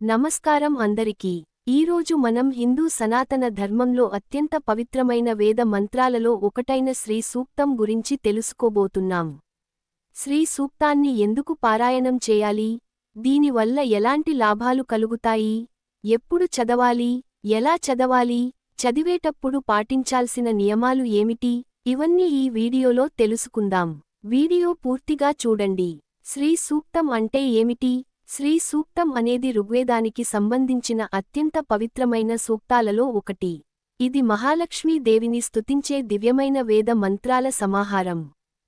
నమస్కారం అందరికీ. ఈరోజు మనం హిందూ సనాతన ధర్మంలో అత్యంత పవిత్రమైన వేద మంత్రాలలో ఒకటైన శ్రీ సూక్తం గురించి తెలుసుకోబోతున్నాం. శ్రీ సూక్తాన్ని ఎందుకు పారాయణం చేయాలి? దీనివల్ల ఎలాంటి లాభాలు కలుగుతాయి? ఎప్పుడు చదవాలి? ఎలా చదవాలి? చదివేటప్పుడు పాటించాల్సిన నియమాలు ఏమిటి? ఇవన్నీ ఈ వీడియోలో తెలుసుకుందాం. వీడియో పూర్తిగా చూడండి. శ్రీ సూక్తం అంటే ఏమిటి? శ్రీ సూక్తం అనేది ఋగ్వేదానికి సంబంధించిన అత్యంత పవిత్రమైన సూక్తాలలో ఒకటి. ఇది మహాలక్ష్మీ దేవిని స్తుతించే దివ్యమైన వేద మంత్రాల సమాహారం.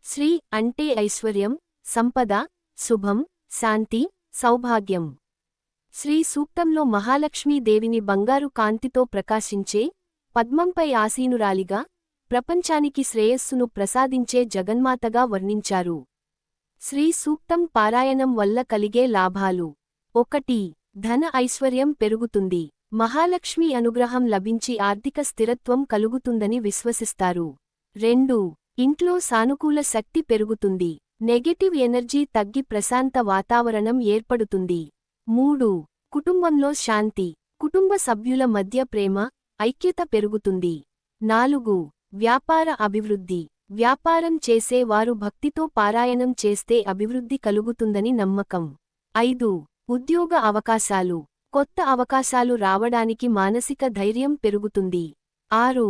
శ్రీ అంటే ఐశ్వర్యం, సంపద, శుభం, శాంతి, సౌభాగ్యం. శ్రీ సూక్తంలో మహాలక్ష్మీ దేవిని బంగారు కాంతితో ప్రకాశించే, పద్మంపై ఆసీనురాలిగా, ప్రపంచానికి శ్రేయస్సును ప్రసాదించే జగన్మాతగా వర్ణించారు. శ్రీ సూక్తం పారాయణం వల్ల కలిగే లాభాలు: 1. ధన ఐశ్వర్యం పెరుగుతుంది. మహాలక్ష్మి అనుగ్రహం లభించి ఆర్థిక స్థిరత్వం కలుగుతుందని విశ్వసిస్తారు. 2. ఇంట్లో సానుకూల శక్తి పెరుగుతుంది. నెగటివ్ ఎనర్జీ తగ్గి ప్రశాంత వాతావరణం ఏర్పడుతుంది. 3. కుటుంబంలో శాంతి. కుటుంబ సభ్యుల మధ్య ప్రేమ, ఐక్యత పెరుగుతుంది. 4. వ్యాపార అభివృద్ధి. వ్యాపారం చేసే వారు భక్తితో పారాయణం చేస్తే అభివృద్ధి కలుగుతుందని నమ్మకం. 5. ఉద్యోగ అవకాశాలు. కొత్త అవకాశాలు రావడానికి మానసిక ధైర్యం పెరుగుతుంది. 6.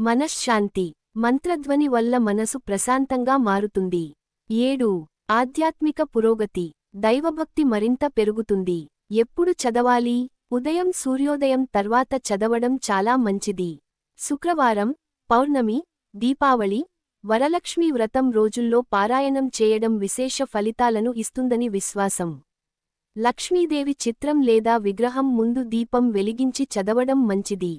మనశ్శాంతి. మంత్రధ్వని వల్ల మనసు ప్రశాంతంగా మారుతుంది. 7. ఆధ్యాత్మిక పురోగతి. దైవభక్తి మరింత పెరుగుతుంది. ఎప్పుడు చదవాలి? ఉదయం సూర్యోదయం తర్వాత చదవడం చాలా మంచిది. శుక్రవారం, పౌర్ణమి, దీపావళి, వరలక్ష్మీ వ్రతం రోజుల్లో పారాయణం చేయడం విశేష ఫలితాలను ఇస్తుందని విశ్వాసం. లక్ష్మీదేవి చిత్రం లేదా విగ్రహం ముందు దీపం వెలిగించి చదవడం మంచిది.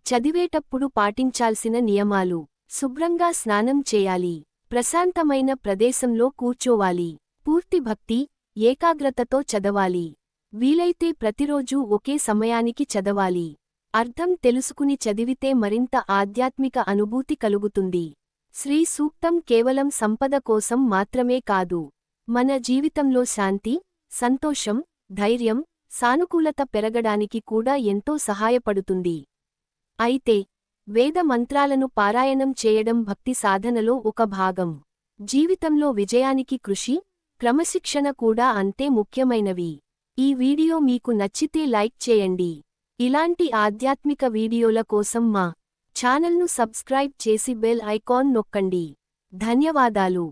చదివేటప్పుడు పాటించాల్సిన నియమాలు: శుభ్రంగా స్నానం చేయాలి. ప్రశాంతమైన ప్రదేశంలో కూర్చోవాలి. పూర్తి భక్తి, ఏకాగ్రతతో చదవాలి. వీలైతే ప్రతిరోజూ ఒకే సమయానికి చదవాలి. అర్థం తెలుసుకుని చదివితే మరింత ఆధ్యాత్మిక అనుభూతి కలుగుతుంది. శ్రీ సూక్తం కేవలం సంపద కోసం మాత్రమే కాదు, మన జీవితంలో శాంతి, సంతోషం, ధైర్యం, సానుకూలత పెరగడానికి కూడా ఎంతో సహాయపడుతుంది. అయితే వేద మంత్రాలను పారాయణం చేయడం భక్తి సాధనలో ఒక భాగం. జీవితంలో విజయానికి కృషి, క్రమశిక్షణ కూడా అంతే ముఖ్యమైనవి. ఈ వీడియో మీకు నచ్చితే లైక్ చేయండి. ఇలాంటి ఆధ్యాత్మిక వీడియోల కోసం మా ఛానల్ను సబ్స్క్రైబ్ చేసి బెల్ ఐకాన్ నొక్కండి. ధన్యవాదాలు.